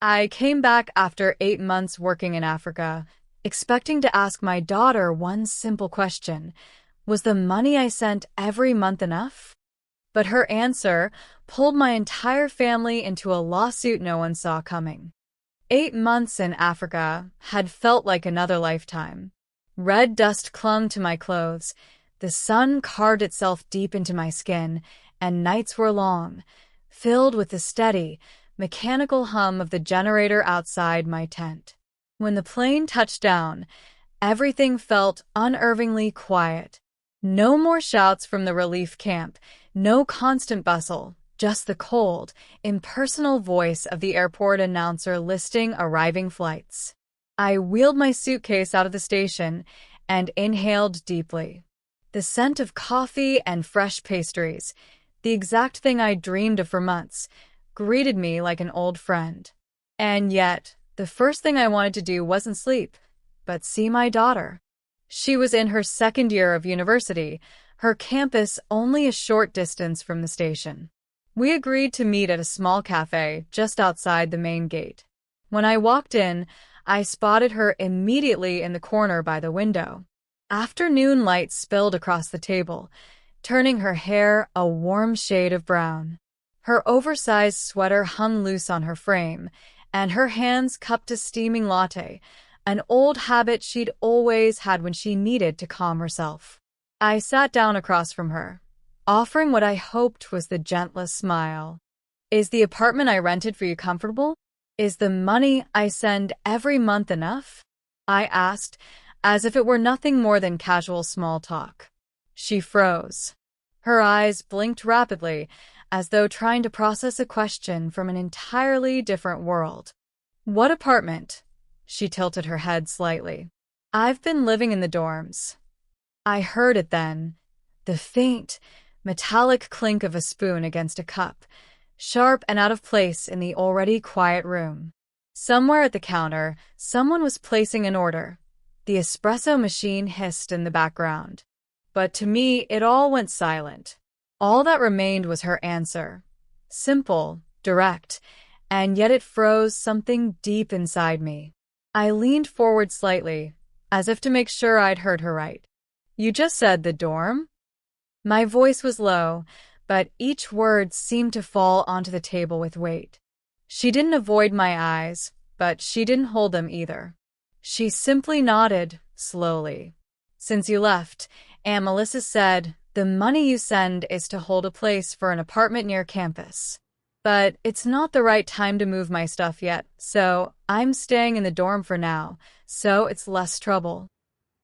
I came back after 8 months working in Africa, expecting to ask my daughter one simple question. Was the money I sent every month enough? But her answer pulled my entire family into a lawsuit no one saw coming. 8 months in Africa had felt like another lifetime. Red dust clung to my clothes, the sun carved itself deep into my skin, and nights were long, filled with the steady, mechanical hum of the generator outside my tent. When the plane touched down, everything felt unnervingly quiet. No more shouts from the relief camp, no constant bustle, just the cold, impersonal voice of the airport announcer listing arriving flights. I wheeled my suitcase out of the station and inhaled deeply. The scent of coffee and fresh pastries, the exact thing I dreamed of for months, greeted me like an old friend. And yet, the first thing I wanted to do wasn't sleep, but see my daughter. She was in her second year of university, her campus only a short distance from the station. We agreed to meet at a small cafe just outside the main gate. When I walked in, I spotted her immediately in the corner by the window. Afternoon light spilled across the table, turning her hair a warm shade of brown. Her oversized sweater hung loose on her frame, and her hands cupped a steaming latte, an old habit she'd always had when she needed to calm herself. I sat down across from her, offering what I hoped was the gentlest smile. "Is the apartment I rented for you comfortable? Is the money I send every month enough?" I asked, as if it were nothing more than casual small talk. She froze. Her eyes blinked rapidly, as though trying to process a question from an entirely different world. "What apartment?" She tilted her head slightly. "I've been living in the dorms." I heard it then, the faint, metallic clink of a spoon against a cup, sharp and out of place in the already quiet room. Somewhere at the counter, someone was placing an order. The espresso machine hissed in the background. But to me, it all went silent. All that remained was her answer. Simple, direct, and yet it froze something deep inside me. I leaned forward slightly, as if to make sure I'd heard her right. "You just said the dorm?" My voice was low, but each word seemed to fall onto the table with weight. She didn't avoid my eyes, but she didn't hold them either. She simply nodded, slowly. "Since you left, Aunt Melissa said, the money you send is to hold a place for an apartment near campus. But it's not the right time to move my stuff yet, so I'm staying in the dorm for now, so it's less trouble."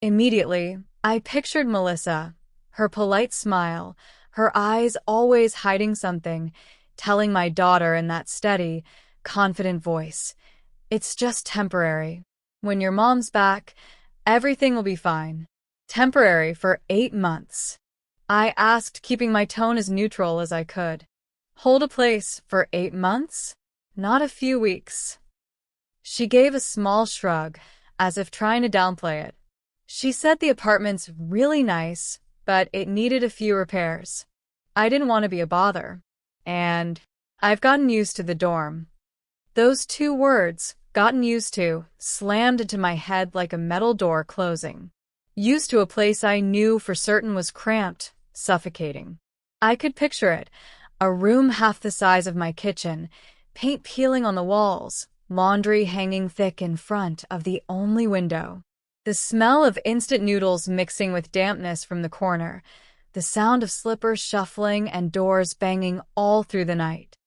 Immediately, I pictured Melissa, her polite smile, her eyes always hiding something, telling my daughter in that steady, confident voice, "It's just temporary. When your mom's back, everything will be fine." Temporary for 8 months. I asked, keeping my tone as neutral as I could. "Hold a place for 8 months? Not a few weeks." She gave a small shrug, as if trying to downplay it. She said the apartment's really nice, but it needed a few repairs. I didn't want to be a bother. And I've gotten used to the dorm. Those 2 words, gotten used to, slammed into my head like a metal door closing. Used to a place I knew for certain was cramped, suffocating. I could picture it, a room half the size of my kitchen, paint peeling on the walls, laundry hanging thick in front of the only window. The smell of instant noodles mixing with dampness from the corner, the sound of slippers shuffling and doors banging all through the night.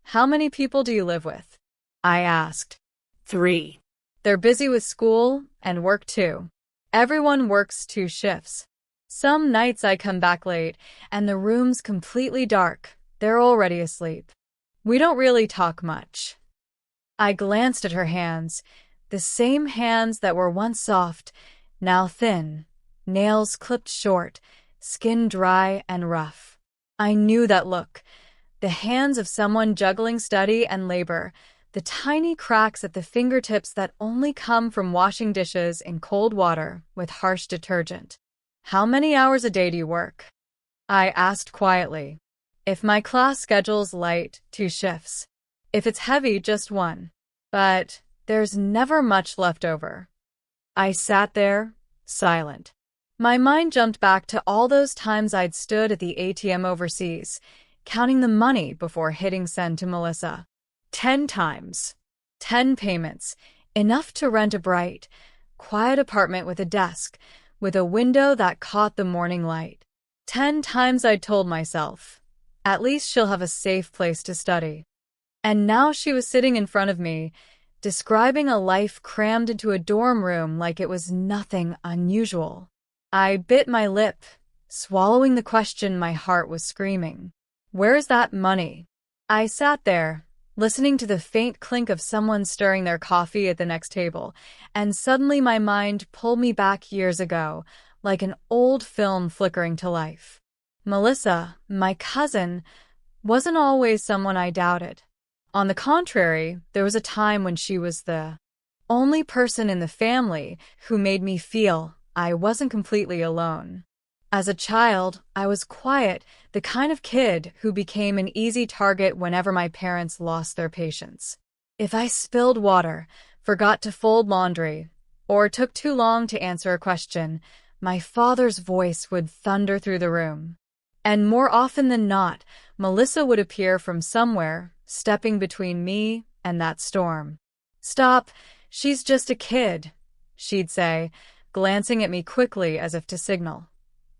"How many people do you live with?" I asked. 3. "They're busy with school and work too. Everyone works 2 shifts. Some nights I come back late and the room's completely dark. They're already asleep. We don't really talk much." I glanced at her hands, the same hands that were once soft, now thin, nails clipped short, skin dry and rough. I knew that look, the hands of someone juggling study and labor, the tiny cracks at the fingertips that only come from washing dishes in cold water with harsh detergent. "How many hours a day do you work?" I asked quietly. "If my class schedule's light, 2 shifts. If it's heavy, just 1. but there's never much left over. I sat there, silent. My mind jumped back to all those times I'd stood at the ATM overseas, counting the money before hitting send to Melissa. 10 times. 10 payments. Enough to rent a bright, quiet apartment with a desk, with a window that caught the morning light. 10 times I'd told myself, at least she'll have a safe place to study. And now she was sitting in front of me, describing a life crammed into a dorm room like it was nothing unusual. I bit my lip, swallowing the question my heart was screaming. Where's that money? I sat there, listening to the faint clink of someone stirring their coffee at the next table, and suddenly my mind pulled me back years ago, like an old film flickering to life. Melissa, my cousin, wasn't always someone I doubted. On the contrary, there was a time when she was the only person in the family who made me feel I wasn't completely alone. As a child, I was quiet, the kind of kid who became an easy target whenever my parents lost their patience. If I spilled water, forgot to fold laundry, or took too long to answer a question, my father's voice would thunder through the room. And more often than not, Melissa would appear from somewhere, stepping between me and that storm. "Stop, she's just a kid," she'd say, glancing at me quickly as if to signal.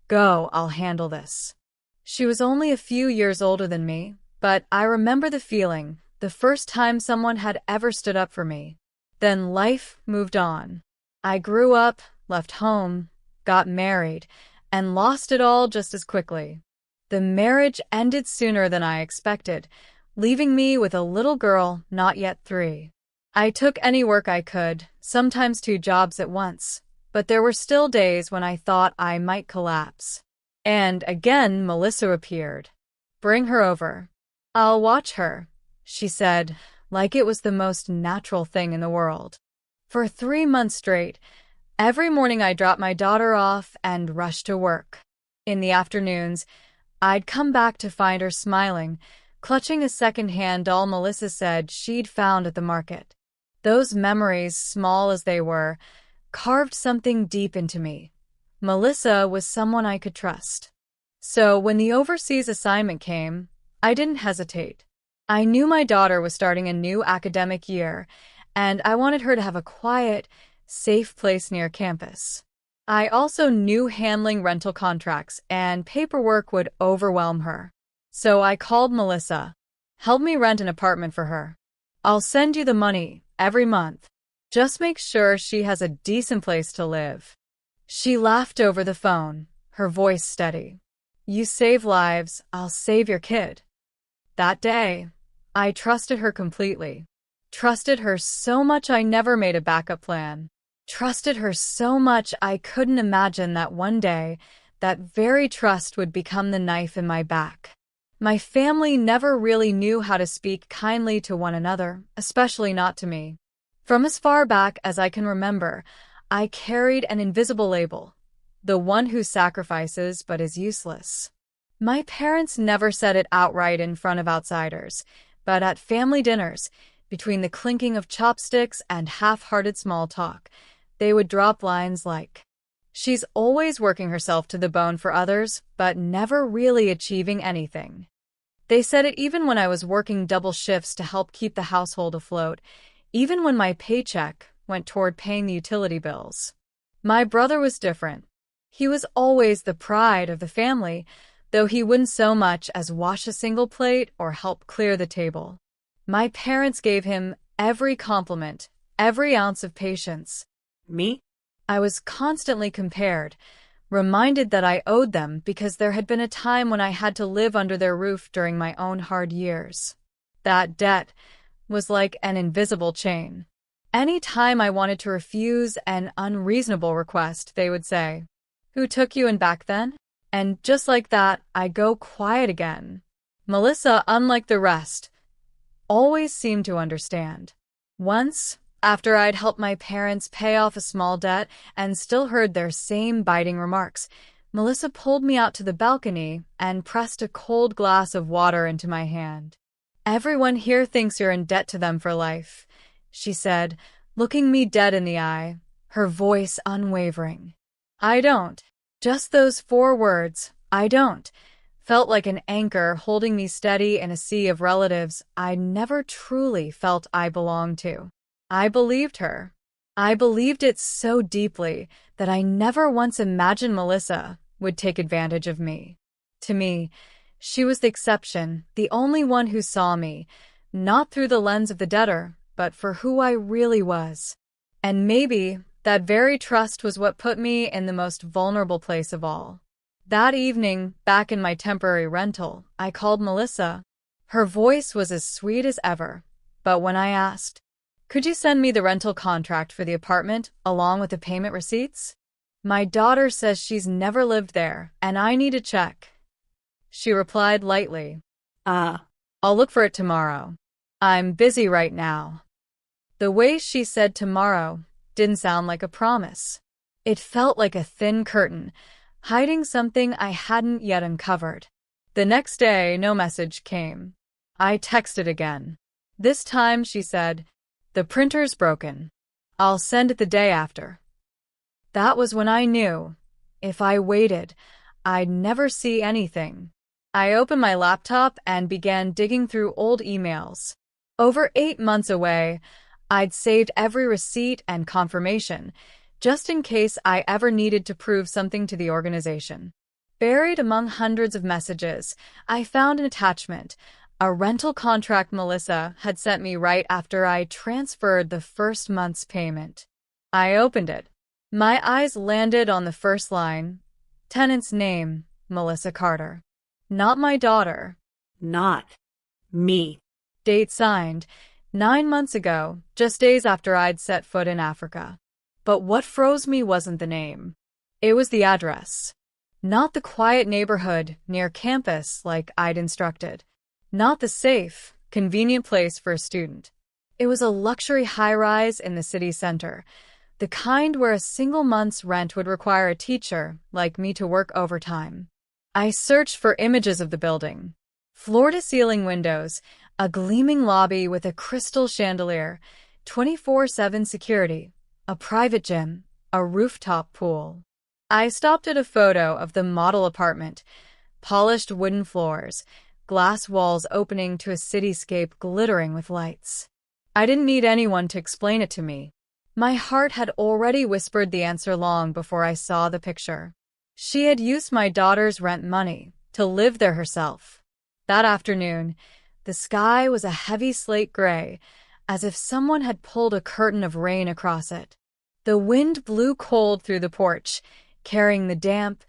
"Go, I'll handle this." She was only a few years older than me, but I remember the feeling, the first time someone had ever stood up for me. Then life moved on. I grew up, left home, got married, and lost it all just as quickly. The marriage ended sooner than I expected, leaving me with a little girl not yet 3. I took any work I could, sometimes 2 jobs at once, but there were still days when I thought I might collapse. And again Melissa appeared. "Bring her over. I'll watch her," she said, like it was the most natural thing in the world. For 3 months straight, every morning I dropped my daughter off and rushed to work. In the afternoons, I'd come back to find her smiling, clutching a second-hand doll Melissa said she'd found at the market. Those memories, small as they were, carved something deep into me. Melissa was someone I could trust. So when the overseas assignment came, I didn't hesitate. I knew my daughter was starting a new academic year, and I wanted her to have a quiet, safe place near campus. I also knew handling rental contracts and paperwork would overwhelm her. So I called Melissa. "Help me rent an apartment for her. I'll send you the money every month. Just make sure she has a decent place to live." She laughed over the phone, her voice steady. "You save lives, I'll save your kid." That day, I trusted her completely. Trusted her so much I never made a backup plan. Trusted her so much I couldn't imagine that one day, that very trust would become the knife in my back. My family never really knew how to speak kindly to one another, especially not to me. From as far back as I can remember, I carried an invisible label, the one who sacrifices but is useless. My parents never said it outright in front of outsiders, but at family dinners, between the clinking of chopsticks and half-hearted small talk, they would drop lines like, "She's always working herself to the bone for others, but never really achieving anything." They said it even when I was working double shifts to help keep the household afloat, even when my paycheck went toward paying the utility bills. My brother was different. He was always the pride of the family, though he wouldn't so much as wash a single plate or help clear the table. My parents gave him every compliment, every ounce of patience. Me? I was constantly compared, reminded that I owed them because there had been a time when I had to live under their roof during my own hard years. That debt was like an invisible chain. Any time I wanted to refuse an unreasonable request, they would say, "Who took you in back then?" And just like that, I go quiet again. Melissa, unlike the rest, always seemed to understand. Once, after I'd helped my parents pay off a small debt and still heard their same biting remarks, Melissa pulled me out to the balcony and pressed a cold glass of water into my hand. "Everyone here thinks you're in debt to them for life. she said, looking me dead in the eye, her voice unwavering. I don't. Just those 4 words, I don't, felt like an anchor holding me steady in a sea of relatives I never truly felt I belonged to. I believed her. I believed it so deeply that I never once imagined Melissa would take advantage of me. To me, she was the exception, the only one who saw me, not through the lens of the debtor, but for who I really was. And maybe that very trust was what put me in the most vulnerable place of all. That evening, back in my temporary rental, I called Melissa. Her voice was as sweet as ever, but when I asked, "Could you send me the rental contract for the apartment along with the payment receipts? My daughter says she's never lived there, and I need a check." She replied lightly, I'll look for it tomorrow. I'm busy right now." The way she said tomorrow didn't sound like a promise. It felt like a thin curtain, hiding something I hadn't yet uncovered. The next day, no message came. I texted again. This time, she said, "The printer's broken. I'll send it the day after." That was when I knew, if I waited, I'd never see anything. I opened my laptop and began digging through old emails. Over 8 months away, I'd saved every receipt and confirmation, just in case I ever needed to prove something to the organization. Buried among hundreds of messages, I found an attachment, a rental contract Melissa had sent me right after I transferred the first month's payment. I opened it. My eyes landed on the first line, tenant's name, Melissa Carter. Not my daughter. Not me. Date signed, 9 months ago, just days after I'd set foot in Africa. But what froze me wasn't the name. It was the address. Not the quiet neighborhood near campus like I'd instructed. Not the safe, convenient place for a student. It was a luxury high-rise in the city center, the kind where a single month's rent would require a teacher like me to work overtime. I searched for images of the building. Floor-to-ceiling windows, a gleaming lobby with a crystal chandelier, 24/7 security, a private gym, a rooftop pool. I stopped at a photo of the model apartment, polished wooden floors, glass walls opening to a cityscape glittering with lights. I didn't need anyone to explain it to me. My heart had already whispered the answer long before I saw the picture. She had used my daughter's rent money to live there herself. That afternoon, the sky was a heavy slate gray, as if someone had pulled a curtain of rain across it. The wind blew cold through the porch, carrying the damp,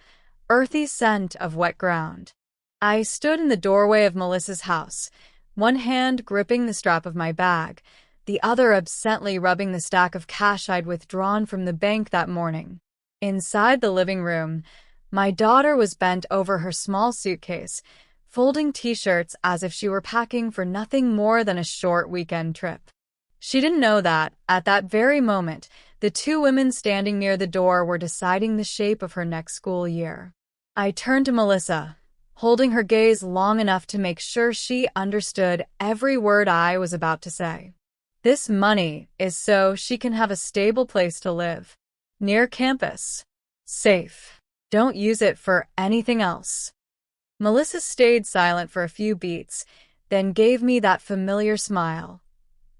earthy scent of wet ground. I stood in the doorway of Melissa's house, one hand gripping the strap of my bag, the other absently rubbing the stack of cash I'd withdrawn from the bank that morning. Inside the living room, my daughter was bent over her small suitcase, folding t-shirts as if she were packing for nothing more than a short weekend trip. She didn't know that, at that very moment, the 2 women standing near the door were deciding the shape of her next school year. I turned to Melissa, holding her gaze long enough to make sure she understood every word I was about to say. This money is so she can have a stable place to live. Near campus. Safe. Don't use it for anything else. Melissa stayed silent for a few beats, then gave me that familiar smile.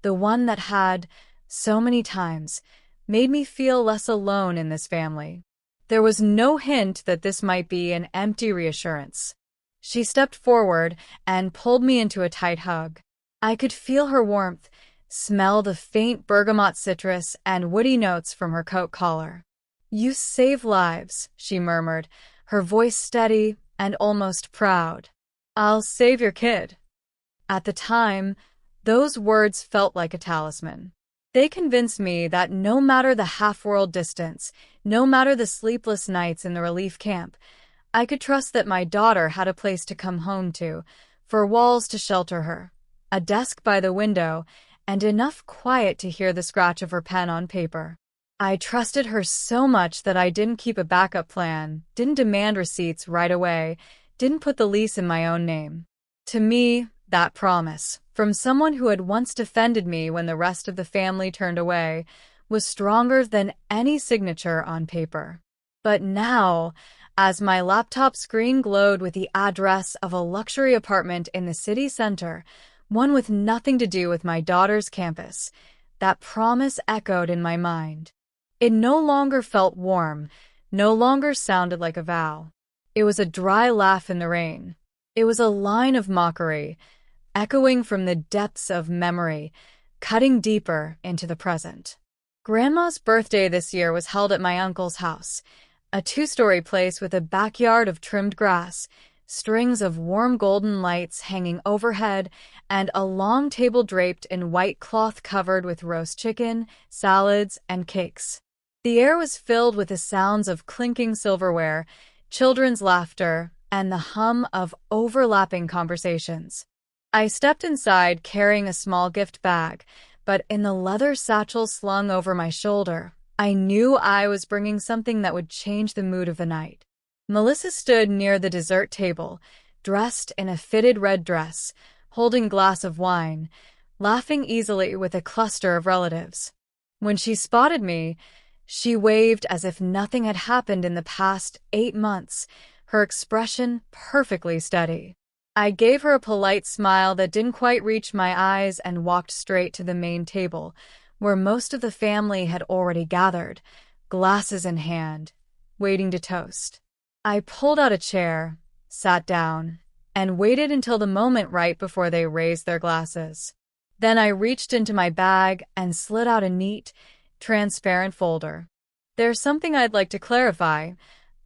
The one that had, so many times, made me feel less alone in this family. There was no hint that this might be an empty reassurance. She stepped forward and pulled me into a tight hug. I could feel her warmth, smell the faint bergamot citrus and woody notes from her coat collar. "You save lives," she murmured, her voice steady and almost proud. "I'll save your kid." At the time, those words felt like a talisman. They convinced me that no matter the half-world distance, no matter the sleepless nights in the relief camp, I could trust that my daughter had a place to come home to, for walls to shelter her, a desk by the window, and enough quiet to hear the scratch of her pen on paper. I trusted her so much that I didn't keep a backup plan, didn't demand receipts right away, didn't put the lease in my own name. To me, that promise from someone who had once defended me when the rest of the family turned away, was stronger than any signature on paper. But now, as my laptop screen glowed with the address of a luxury apartment in the city center, one with nothing to do with my daughter's campus, that promise echoed in my mind. It no longer felt warm, no longer sounded like a vow. It was a dry laugh in the rain. It was a line of mockery, echoing from the depths of memory, cutting deeper into the present. Grandma's birthday this year was held at my uncle's house, a two-story place with a backyard of trimmed grass, strings of warm golden lights hanging overhead, and a long table draped in white cloth covered with roast chicken, salads, and cakes. The air was filled with the sounds of clinking silverware, children's laughter, and the hum of overlapping conversations. I stepped inside carrying a small gift bag, but in the leather satchel slung over my shoulder, I knew I was bringing something that would change the mood of the night. Melissa stood near the dessert table, dressed in a fitted red dress, holding a glass of wine, laughing easily with a cluster of relatives. When she spotted me, she waved as if nothing had happened in the past 8 months, her expression perfectly steady. I gave her a polite smile that didn't quite reach my eyes and walked straight to the main table, where most of the family had already gathered, glasses in hand, waiting to toast. I pulled out a chair, sat down, and waited until the moment right before they raised their glasses. Then I reached into my bag and slid out a neat, transparent folder. "There's something I'd like to clarify,"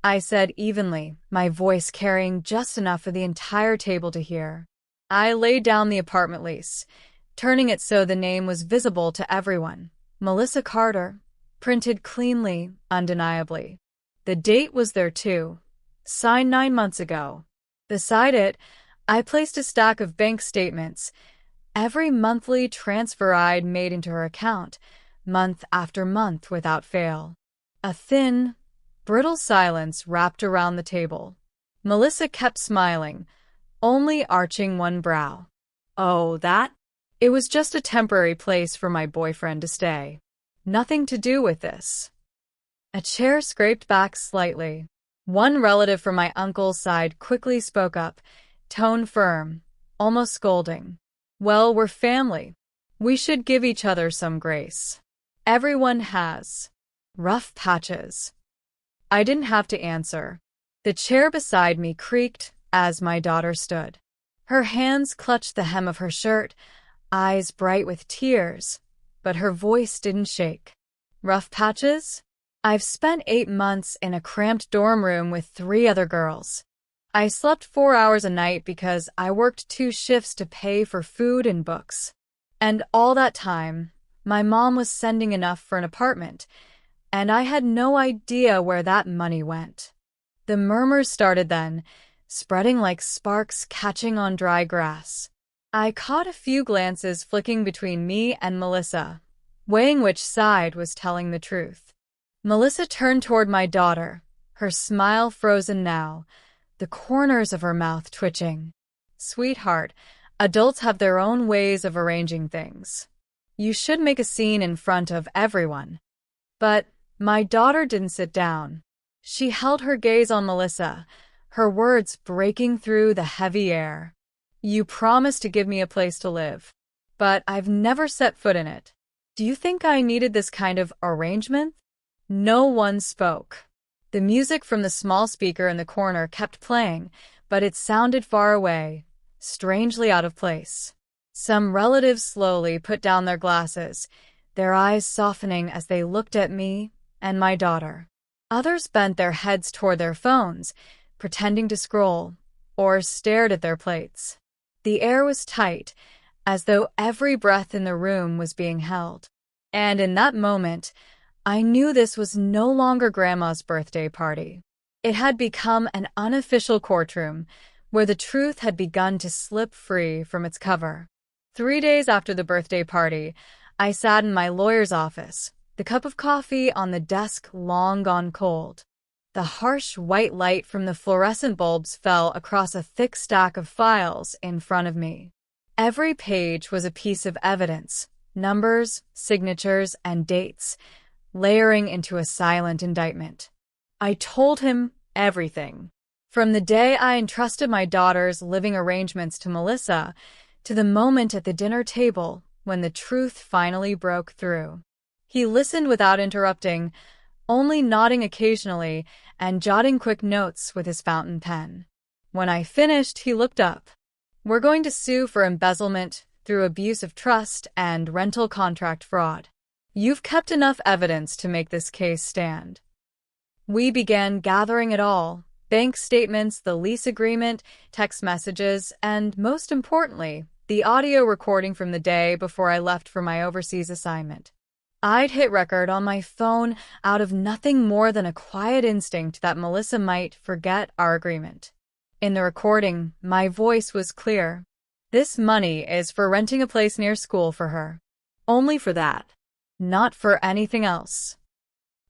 I said evenly, my voice carrying just enough for the entire table to hear. I laid down the apartment lease, turning it so the name was visible to everyone. Melissa Carter, printed cleanly, undeniably. The date was there too, signed 9 months ago. Beside it, I placed a stack of bank statements, every monthly transfer I'd made into her account, month after month without fail. A thin, brittle silence wrapped around the table. Melissa kept smiling, only arching one brow. "Oh, that?" "It was just a temporary place for my boyfriend to stay. Nothing to do with this." A chair scraped back slightly. One relative from my uncle's side quickly spoke up, tone firm, almost scolding. "Well, we're family. We should give each other some grace. Everyone has rough patches." I didn't have to answer. The chair beside me creaked as my daughter stood. Her hands clutched the hem of her shirt, eyes bright with tears, but her voice didn't shake. "Rough patches? I've spent 8 months in a cramped dorm room with 3 other girls. I slept 4 hours a night because I worked 2 shifts to pay for food and books. And all that time, my mom was sending enough for an apartment, and I had no idea where that money went." The murmurs started then, spreading like sparks catching on dry grass. I caught a few glances flicking between me and Melissa, weighing which side was telling the truth. Melissa turned toward my daughter, her smile frozen now, the corners of her mouth twitching. "Sweetheart, adults have their own ways of arranging things. You should make a scene in front of everyone." But my daughter didn't sit down. She held her gaze on Melissa, her words breaking through the heavy air. "You promised to give me a place to live, but I've never set foot in it. Do you think I needed this kind of arrangement?" No one spoke. The music from the small speaker in the corner kept playing, but it sounded far away, strangely out of place. Some relatives slowly put down their glasses, their eyes softening as they looked at me and my daughter. Others bent their heads toward their phones, pretending to scroll, or stared at their plates. The air was tight, as though every breath in the room was being held. And in that moment, I knew this was no longer Grandma's birthday party. It had become an unofficial courtroom, where the truth had begun to slip free from its cover. 3 days after the birthday party, I sat in my lawyer's office, the cup of coffee on the desk long gone cold. The harsh white light from the fluorescent bulbs fell across a thick stack of files in front of me. Every page was a piece of evidence, numbers, signatures, and dates, layering into a silent indictment. I told him everything. From the day I entrusted my daughter's living arrangements to Melissa, to the moment at the dinner table when the truth finally broke through. He listened without interrupting, only nodding occasionally and jotting quick notes with his fountain pen. When I finished, he looked up. "We're going to sue for embezzlement through abuse of trust and rental contract fraud. You've kept enough evidence to make this case stand." We began gathering it all: bank statements, the lease agreement, text messages, and, most importantly, the audio recording from the day before I left for my overseas assignment. I'd hit record on my phone out of nothing more than a quiet instinct that Melissa might forget our agreement. In the recording, my voice was clear. "This money is for renting a place near school for her. Only for that. Not for anything else."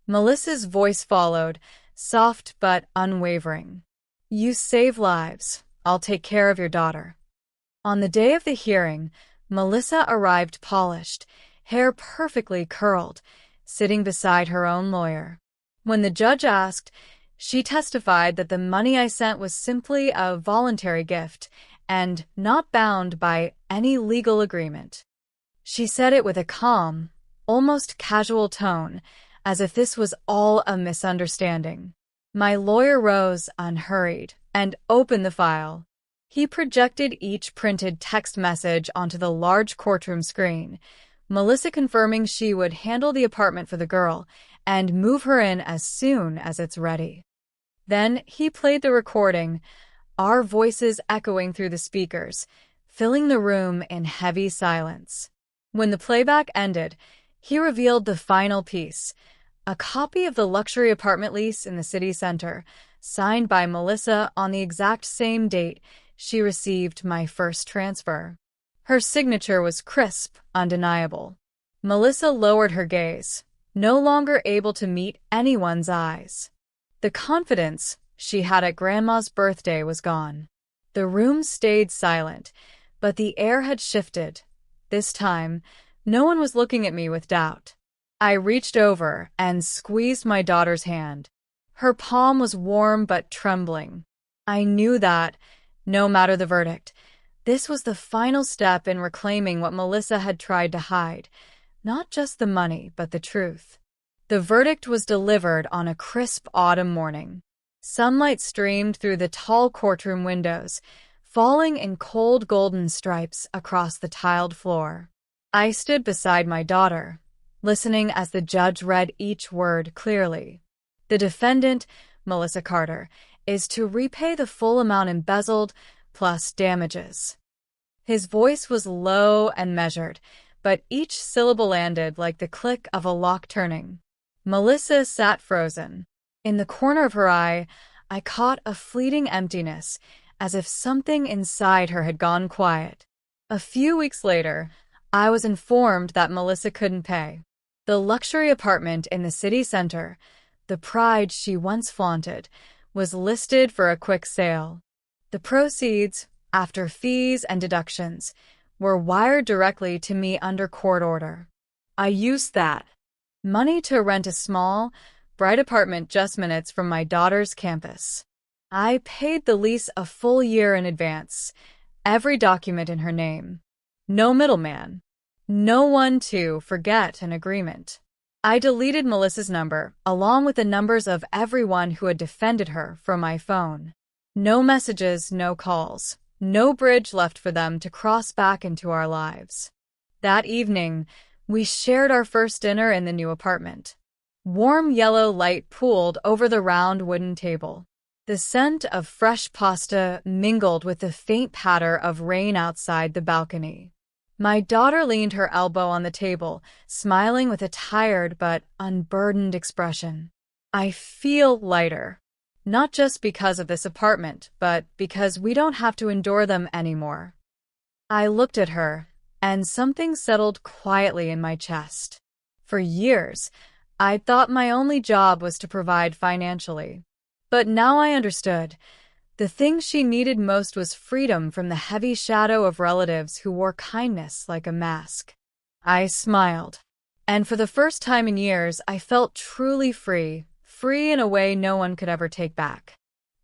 Melissa's voice followed, soft but unwavering. "You save lives. I'll take care of your daughter." On the day of the hearing, Melissa arrived polished, hair perfectly curled, sitting beside her own lawyer. When the judge asked, she testified that the money I sent was simply a voluntary gift and not bound by any legal agreement. She said it with a calm, almost casual tone, as if this was all a misunderstanding. My lawyer rose, unhurried, and opened the file. He projected each printed text message onto the large courtroom screen, Melissa confirming she would handle the apartment for the girl and move her in as soon as it's ready. Then he played the recording, our voices echoing through the speakers, filling the room in heavy silence. When the playback ended, he revealed the final piece, a copy of the luxury apartment lease in the city center, signed by Melissa on the exact same date she received my first transfer. Her signature was crisp, undeniable. Melissa lowered her gaze, no longer able to meet anyone's eyes. The confidence she had at Grandma's birthday was gone. The room stayed silent, but the air had shifted. This time, no one was looking at me with doubt. I reached over and squeezed my daughter's hand. Her palm was warm but trembling. I knew that, no matter the verdict, this was the final step in reclaiming what Melissa had tried to hide, not just the money, but the truth. The verdict was delivered on a crisp autumn morning. Sunlight streamed through the tall courtroom windows, falling in cold golden stripes across the tiled floor. I stood beside my daughter, listening as the judge read each word clearly. The defendant, Melissa Carter, is to repay the full amount embezzled, plus damages. His voice was low and measured, but each syllable landed like the click of a lock turning. Melissa sat frozen. In the corner of her eye, I caught a fleeting emptiness, as if something inside her had gone quiet. A few weeks later, I was informed that Melissa couldn't pay. The luxury apartment in the city center, the pride she once flaunted, was listed for a quick sale. The proceeds, after fees and deductions, were wired directly to me under court order. I used that money to rent a small, bright apartment just minutes from my daughter's campus. I paid the lease a full year in advance, every document in her name. No middleman. No one to forget an agreement. I deleted Melissa's number, along with the numbers of everyone who had defended her, from my phone. No messages, no calls, no bridge left for them to cross back into our lives. That evening, we shared our first dinner in the new apartment. Warm yellow light pooled over the round wooden table. The scent of fresh pasta mingled with the faint patter of rain outside the balcony. My daughter leaned her elbow on the table, smiling with a tired but unburdened expression. I feel lighter. Not just because of this apartment, but because we don't have to endure them anymore. I looked at her, and something settled quietly in my chest. For years, I'd thought my only job was to provide financially. But now I understood. The thing she needed most was freedom from the heavy shadow of relatives who wore kindness like a mask. I smiled. And for the first time in years, I felt truly free, free in a way no one could ever take back.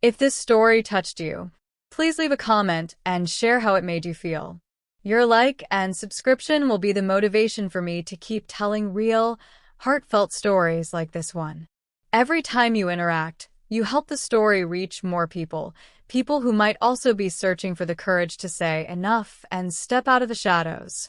If this story touched you, please leave a comment and share how it made you feel. Your like and subscription will be the motivation for me to keep telling real, heartfelt stories like this one. Every time you interact, you help the story reach more people, people who might also be searching for the courage to say enough and step out of the shadows.